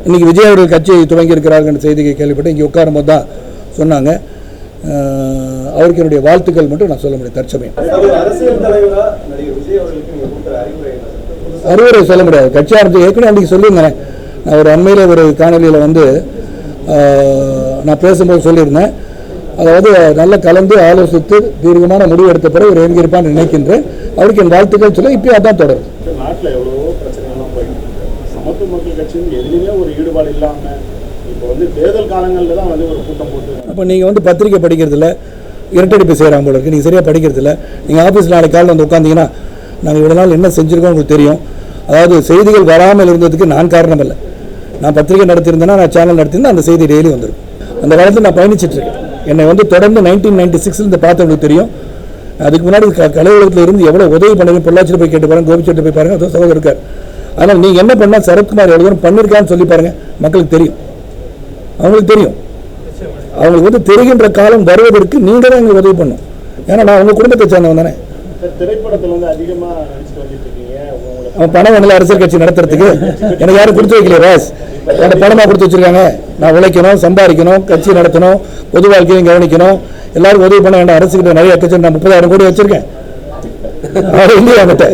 இன்றைக்கி விஜய் அவர்கள் கட்சியை துவங்கி இருக்கிறார்கள் என்ற செய்தியை கேள்விப்பட்டு இங்கே உட்காரும்போது தான் சொன்னாங்க. அவருக்கு என்னுடைய வாழ்த்துக்கள் மட்டும் நான் சொல்ல முடியும். தற்சமயம் அறிவுரை சொல்ல முடியாது. கட்சி ஆரம்பித்து ஏற்கனவே அன்றைக்கி சொல்லியிருந்தேன். நான் ஒரு அண்மையில் ஒரு காணொலியில் நான் பேசும்போது சொல்லியிருந்தேன். அதாவது நல்லா கலந்து ஆலோசித்து தீர்க்கமான முடிவு எடுத்த பிறகு ஒரு இறங்கியிருப்பான்னு நினைக்கின்றேன். அவருக்கு என் வாழ்த்துக்கள் சொல்ல இப்போ அதான் தொடரும். நாட்டில் எவ்வளவோ பிரச்சனைகள்லாம் போயிட்டு சமத்துவ மக்கள் கட்சியும் எதுலையுமே ஒரு ஈடுபாடு இல்லாமல் இப்போ தேர்தல் காலங்களில் தான் ஒரு கூட்டம் போட்டு அப்போ நீங்கள் பத்திரிக்கை படிக்கிறதில்ல, இரட்டடிப்பு செய்கிறாங்க போல இருக்குது. நீங்கள் சரியாக படிக்கிறதில்ல. நீங்கள் ஆஃபீஸில் நாளைக்கு காலையில் உட்காந்திங்கன்னா நாங்கள் இவ்வளோ நாள் என்ன செஞ்சுருக்கோம் உங்களுக்கு தெரியும். அதாவது செய்திகள் வராமல் இருந்ததுக்கு நான் காரணம் இல்லை. நான் பத்திரிகை நடத்தியிருந்தேன்னா, நான் சேனல் நடத்தியிருந்தேன், அந்த செய்தி டெய்லி வந்துடும். அந்த காலத்தில் நான் பயணிச்சிட்ருக்கேன். என்னை தொடர்ந்து 1996 பார்த்தவங்களுக்கு தெரியும். அதுக்கு முன்னாடி கலை உலகத்தில் இருந்து எவ்வளோ உதவி பண்ணுங்க. பொள்ளாச்சியில் போய் கேட்டு பாருங்கள், கோபிச்செட்டு போய் பாருங்கள், அதுவும் சகோதரர் இருக்கார். அதனால் நீங்கள் என்ன பண்ணால் சரத்குமார் எவ்வளோ தூரம் பண்ணியிருக்கான்னு சொல்லி பாருங்கள். மக்களுக்கு தெரியும், அவங்களுக்கு தெரியும். அவங்களுக்கு தெரிகின்ற காலம் வருவதற்கு நீங்கள் தான் எங்களுக்கு உதவி பண்ணணும். ஏன்னா நான் உங்கள் குடும்பத்தை சேர்ந்தவன் தானே. திரைப்படத்தில் அதிகமாக நடிச்சுட்டு வந்துட்டு இருக்கீங்க. அவன் பணம் வேணல அரசியல் கட்சி நடத்துறதுக்கு எனக்கு யாரும் கொடுத்து வைக்கலையே ராஸ். அந்த பணமாக கொடுத்து வச்சிருக்காங்க. நான் உழைக்கணும், சம்பாதிக்கணும், கட்சி நடத்தணும், பொது வாழ்க்கையும் கவனிக்கணும், எல்லாருக்கும் உதவி பண்ண வேண்டாம். அரசுக்கிட்ட நிறைய கட்சி நான் 30,000 கோடி வச்சிருக்கேன். அவர் இல்லையா அவன்கிட்ட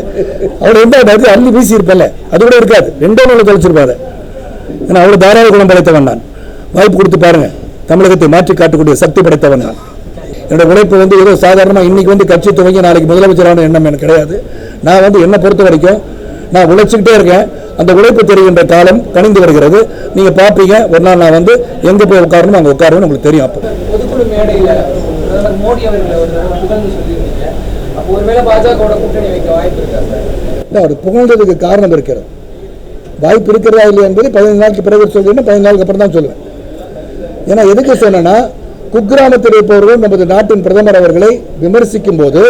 அவர் எந்த அள்ளி வீசி இருப்பல அது கூட இருக்காது. 2 நாள் கழிச்சிருப்பாரு. ஏன்னா அவ்வளோ தாராள குணம் படைத்தவன் நான். வாய்ப்பு கொடுத்து பாருங்க. தமிழகத்தை மாற்றி காட்டக்கூடிய சக்தி படைத்தவன் நான். என்னோட உழைப்பு ஏதோ சாதாரணமாக இன்னைக்கு கட்சி துவங்கி நாளைக்கு முதலமைச்சரான எண்ணம் எனக்கு கிடையாது. நான் என்னை பொறுத்த வரைக்கும் நான் உழைச்சிக்கிட்டே இருக்கேன். அந்த உழைப்பு தெரிகின்ற காலம் கணிந்து வருகிறது. நீங்க பாப்பீங்க. ஒரு நாள் நான் எங்க போய் உட்காரணும் அங்கே உட்காருன்னு உங்களுக்கு தெரியும். அப்போ பொதுக்குழு மேடையில் மோடி அவர் புகழ்ந்ததுக்கு காரணம் இருக்கிறது. வாய்ப்பு இருக்கிறதா இல்லையா என்பது 15 நாளுக்கு பிறகு சொல்லுவேன். 15 நாளுக்கு அப்புறம் தான் சொல்லுவேன். ஏன்னா எதுக்கு சொன்னா, குக்கிராமத்தில் இருப்பவர்கள் நமது நாட்டின் பிரதமர் அவர்களை விமர்சிக்கும் போது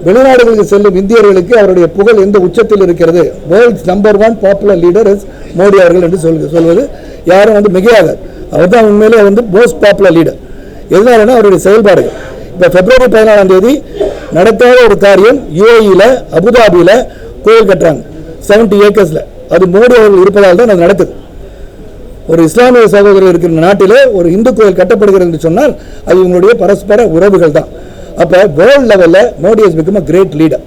வெளிநாடுகளுக்கு செல்லும் இந்தியர்களுக்கு அவருடைய புகழ் எந்த உச்சத்தில் இருக்கிறது. World's number 1 popular leader is Modi அவர்கள் என்று சொல்வது யாரும் மிகையாக. அவர் தான் உண்மையிலே மோஸ்ட் பாப்புலர் லீடர். எதனாலன்னா அவருடைய செயல்பாடுகள். இப்போ February 14 நடக்காத ஒரு காரியம் UAE அபுதாபியில் கோயில் கட்டுறாங்க 70 ஏக்கர்ஸில். அது மோடி அவர்கள் இருப்பதால் தான் அது நடக்குது. ஒரு இஸ்லாமிய சகோதரர் இருக்கிற நாட்டிலே ஒரு இந்து கோயில் கட்டப்படுகிறது என்று சொன்னால் அது இவங்களுடைய பரஸ்பர உறவுகள் தான். அப்போ வேர்ல்ட் லெவலில் Modi has become a great leader.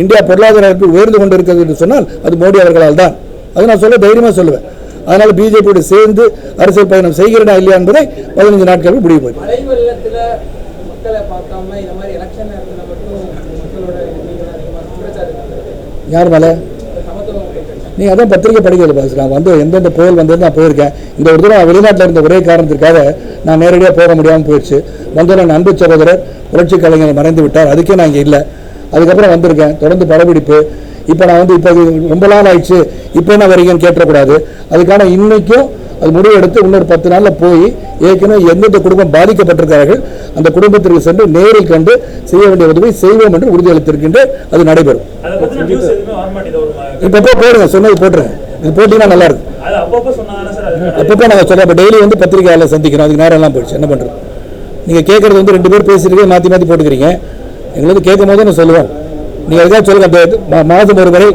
India பொருளாதார உயர்ந்து கொண்டு இருக்கிறது என்று சொன்னால் அது மோடி அவர்களால் தான். அது நான் தைரியமாக சொல்லுவேன். அதனால் பிஜேபியோடு சேர்ந்து அரசியல் பயணம் செய்கிறதா இல்லையா என்பதை 15 நாட்களுக்கு முடிவு போய் யார் மேலே நீங்கள் அதான் பத்திரிகை படிக்கிறது பாஸ். நான் எந்தெந்த புயல் நான் போயிருக்கேன். இந்த ஒரு தூரம் வெளிநாட்டில் இருந்த ஒரே காரணத்திற்காக நான் நேரடியாக போக முடியாமல் போயிடுச்சு. என் அன்பு சகோதரர் புரட்சி கலைஞர் மறைந்து விட்டார். அதுக்கே நான் இங்கே இல்லை. அதுக்கப்புறம் வந்திருக்கேன். தொடர்ந்து படப்பிடிப்பு. இப்போ நான் இப்போ ரொம்ப நாள் ஆயிடுச்சு, இப்போ என்ன வரீங்கன்னு கேட்டக்கூடாது. அதுக்கான இன்னைக்கும் அது முடிவு எடுத்து இன்னொரு 10 நாளில் போய் ஏற்கனவே எந்தெந்த குடும்பம் பாதிக்கப்பட்டிருக்கிறார்கள் அந்த குடும்பத்திற்கு சென்று நேரில் கண்டு செய்ய வேண்டிய உதவி செய்வோம் என்று உறுதியளித்திருக்கின்ற அது நடைபெறும். இப்போ போடுங்க, சொன்னது போட்டுருங்க. இது போட்டிங்கன்னா நல்லா இருக்கும். அப்பப்போ நாங்கள் சொல்ல டெய்லி பத்திரிகையாளர் சந்திக்கிறோம். அதுக்கு நேரம் எல்லாம் போயிடுச்சு. என்ன பண்ணுறோம்? நீங்கள் கேட்குறது 2 பேர் பேசிட்டு மாற்றி மாற்றி போட்டுக்கிறீங்க. எங்களுக்கு கேட்கும் போது நான் சொல்லுவோம். நீங்கள் எதாவது சொல்லுங்க. மாதம் ஒரு முறை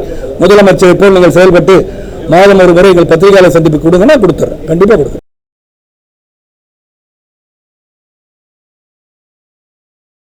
முதலமைச்சரை போல் நீங்கள் செயல்பட்டு மாதம் ஒரு முறை எங்கள் பத்திரிகையாளர் சந்திப்பு கொடுங்கன்னா கொடுத்துட்றேன். கண்டிப்பாக கொடுக்குறேன்.